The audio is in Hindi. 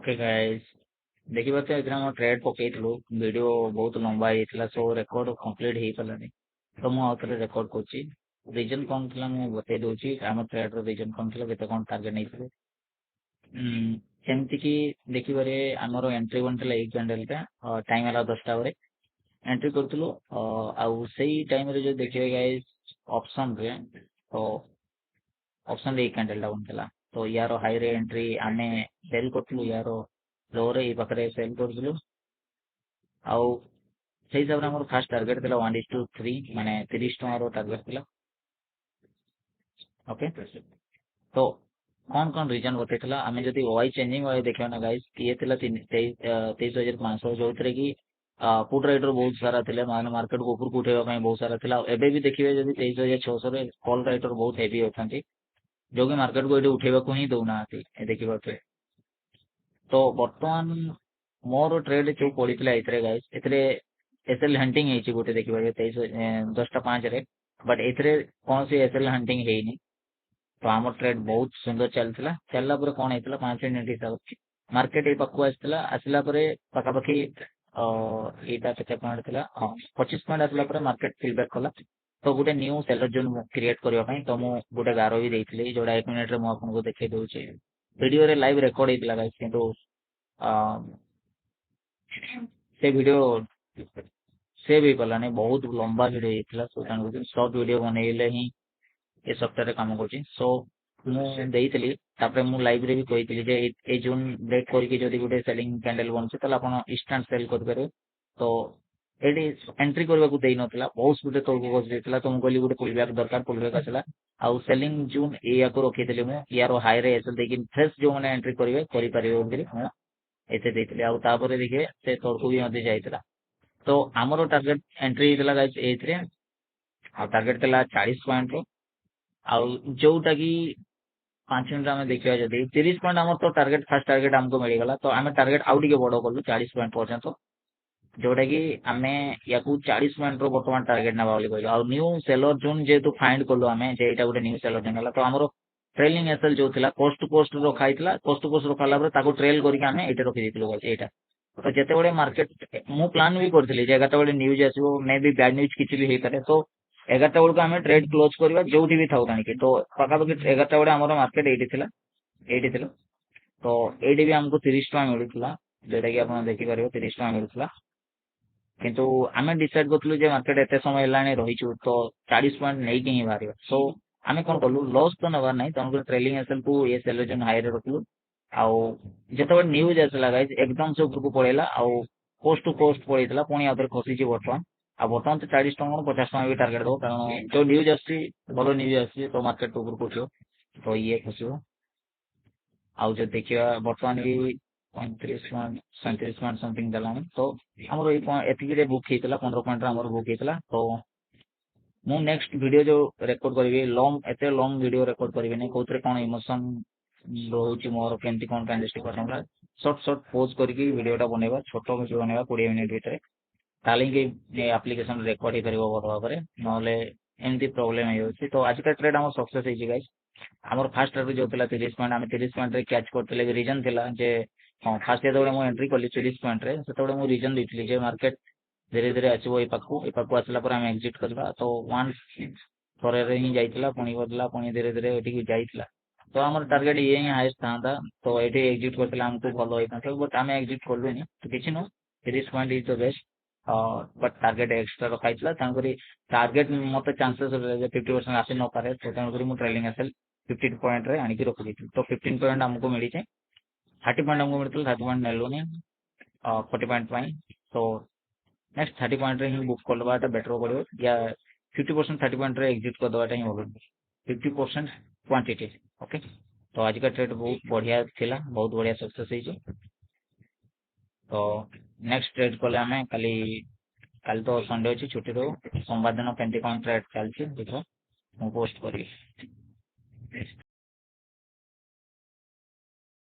ओके गाइस देखिए तो एग्जाम हम ट्रेड पकेइथिलु वीडियो बहुत लंबा ହେଇଥିଲା सो रेकॉर्ड कंप्लीट ହେଇ ପାରିଲାନି तो ମୁଁ ଆଉ ଥରେ ରେକର୍ଡ କରୁଛି ରିଜन କଣ ଥିଲା ମୁଁ ବତେଇ ଦଉଛି ଆମ ଟ୍ରେଡ୍ ର ରିଜन କଣ ଥିଲା କେତେ କଣ ଟାର୍ଗେଟ ନେଇଥିଲେ ଯେମିତି କି ଦେଖିବାରେ ଆମର ଏଣ୍ଟ୍ରି वन ଥିଲା ଏଇ କ୍ୟାଣ୍ଡେଲ ଟା ଟାଇମ ହେଲା 10ଟା ବେଳେ एंट्री करथिलु ଆଉ ସେଇ ଟାଇମ ରେ ଯଦି ଦେଖିବେ ଗାଇस ऑप्शन रे तो ऑप्शन रे कैंडल डाउन थिला तो यार हाई रे एंट्री आमे सेल करथिलु यार लो रे ई पाखरे सेल करथिलु ଆଉ ସେଇ ହିସାବରେ ଆମର ଫାର୍ଷ୍ଟ ଟାର୍ଗେଟ ଥିଲା 1:3 ମାନେ 30 ଟଙ୍କାର ଟାର୍ଗେଟ ଥିଲା ओके तो कौन कौन रीजन बतैଥିଲା ଆମେ ଯଦି वाई चेंजिंग वाई देखियो ना गाइस किए थिला 23,500 जोथरे की पुट राइटर बहुत सारा थिले माने मार्केट को ऊपर को उठेबा ପାଇଁ बहुत सारा थिला एबे भी देखिबे जदी 23,600 रे कॉल राइटर बहुत हेवी होथांती जो कि मार्केट को एटे उठेबा को ही दउना आती देखिबा तो बर्तमान मोर ट्रेड जो पड़ीला एथरे गाइस एथरे एसएल हंटिंग हेची गोटे देखिबा 10:05 रे बट एथरे कौन सी एसएल हंटिंग हेनी तो आम ट्रेड बहुत सुंदर चलता चलला पर कौन होता 5 मिनट हिसाब से मार्केट ये पक्कू आसला आसला पखापाखि यहाँ केते पॉइंट थिला 25 पॉइंट आसला पर मार्केट फीडबैक कला तो गोटे न्यू सेलर जोन क्रिएट करबा पई तो मु गोटे गारो भी देइथिली जोडा 1 मिनिट रे मु आपन को देखै दउची वीडियो रे लाइव रिकॉर्ड हेतला गाइस किंतु से वीडियो सेव ही कलानी बहुत लंबा वीडियो हेतला सो तान शॉर्ट वीडियो बनेइले ही ए सप्ताह रे काम करछि सो मु देइथिली तापरे मु लाइव रे भी कहिथिली जे ए जोन ब्रेक करके जदी गुटे सेलिंग कैंडल बनछि तला आपण इंस्टेंट सेल कर करे तो एडी एंट्री करबा को देइ नथिला बहुत गुटे तो बस देथिला तो मु कहली गुटे पुलबैक दरकार पुलबैक आसला आउ सेलिंग जोन ए या को रखिथिली मु यारो हाई रे एसएल देकिन फ्रेश जो माने एंट्री करिवे करि परिवे बोली मु एते देथिली आउ तापरे देखिए से तोरको भी मध्ये जाइतला तो हमरो टारगेट एंट्री हितला गाइस एथरे आ टारगेट तला 40 पॉइंट रो आउ जोटा की 5 मिनट में देखिए जदि 30 पॉइंट आम तो टारगेट फास्ट टारगेट हमको मिलगला तो आम टारगेट आउ टिके बड़ कलु 40 पॉइंट पर्यंत जोटा की आम या 40 पॉइंट रो वर्तमान टारगेट ना बोली कहलो आ न्यू सेलर जोन जेतु फाइंड कलु आम जे एटा गोटे न्यू सेलर जोन हला तो हमरो ट्रेलिंग एसएल जो थिला कोस्ट टू कोस्ट रखा हितला कोस्ट टू कोस्ट रखाला पर ताको ट्रेल करके आम एटा रखि दितलु एटा तो जेते बडे मार्केट मु प्लान भी करथिली जे 11टा बडे न्यूज आसीबो मे बी बैड न्यूज किछि भी हे करे तो 11टा बेलू आम ट्रेड क्लोज करवा जो भी था कहीं तो पाखापाखि 11टा बेले आम मार्केट एटी थिला तो एटी भी आमको 30 टका मिलूला जोटा कि आप देखिपारे 30 टका मिलूला किंतु आम डिसाइड करथुलु जे मार्केट एते समय हेलानी रहिछु तो 40 पॉइंट नै कि ही बाहरिबा सो आम कोन कलु लॉस तो नबार नै तमको ट्रेलिंग एसएल को ये सेलर जोन हाई रे रखलु आउ जेते न्यूज आसला गाइस एकदम से ऊपर को पळेला आउ पोस्ट टू पोस्ट पळेतला पुणी आउथरे खसीची वर्तमान आ बर्तमान तो 40 टका 50 टका भी टार्गेट दो कारण जो न्यूज आसी भलो न्यूज आसी तो मार्केट ऊपर को उठियो तो ये खसियो आउ जो देखिया बर्तमान भी 35 मान 37 मान समथिंग दलानी तो हमरो एतिकी रे बुक हेतला 15 पॉइंट रे हमरो बुक हेतला तो मु नेक्स्ट वीडियो जो रिकॉर्ड करबी लॉन्ग एते लॉन्ग वीडियो रिकॉर्ड करबी नै कोथरे कोन इमोशन रहउची मोर केंती कोन कैंडलस्टिक पसंद शॉर्ट शॉर्ट पोज करके वीडियोटा बनेबा छोटो वीडियो बनेबा 20 मिनिट भीतर ताली के एप्लीकेशन रिकॉर्ड ही करिवो बड़ भाबरे नले एमती प्रॉब्लम हे होची तो आज का ट्रेड हमर सक्सेस हे गाइस हमर फास्ट ट्रेड जो थिला 30 पॉइंट हम 30 पॉइंट रे कैच करतले रीजन थिला जे हां फास्ट जेतबे मु एंट्री करली 30 पॉइंट रे सेतबे मु रीजन देथिली जे मार्केट धीरे धीरे आसीबो ए पाखु आसला पर हम एग्जिट करबा तो वन थोरे रे ही जाइतला पुणी बदला पुणी धीरे धीरे एठी की जाइतला तो हमर टारगेट ये ही हाईएस्ट था तो एठी एग्जिट करतला हमको भलो होई था बट हम एग्जिट करलुनी तो किछि नो 30 point is the best but target extra रखाइतला तांकरी टारगेट मते चांसेस 50% आसी न पारे तो तांकरी मु ट्रेलिंग एसएल 15 पॉइंट रे आनी की रखि दिथि तो 15 पॉइंट हमको मिली छे 30 पॉइंट हमको मिलतल 30 पॉइंट नेलोनी 40 पॉइंट पाई तो नेक्स्ट 30 पॉइंट रे ही बुक करबाटा बेटर पड़ो या 50% 30 पॉइंट रे एग्जिट कर दबाटा ही होबो 50% क्वांटिटी ओके तो आज का ट्रेड बहुत बढ़िया थिला बहुत बढ़िया सक्सेस हे जे तो नेक्स्ट ट्रेड कले हमें कल तो संडे अच्छी छुट्टी रो सोमवार दिन केमती कौन ट्रेड चलती देखो मु पोस्ट करी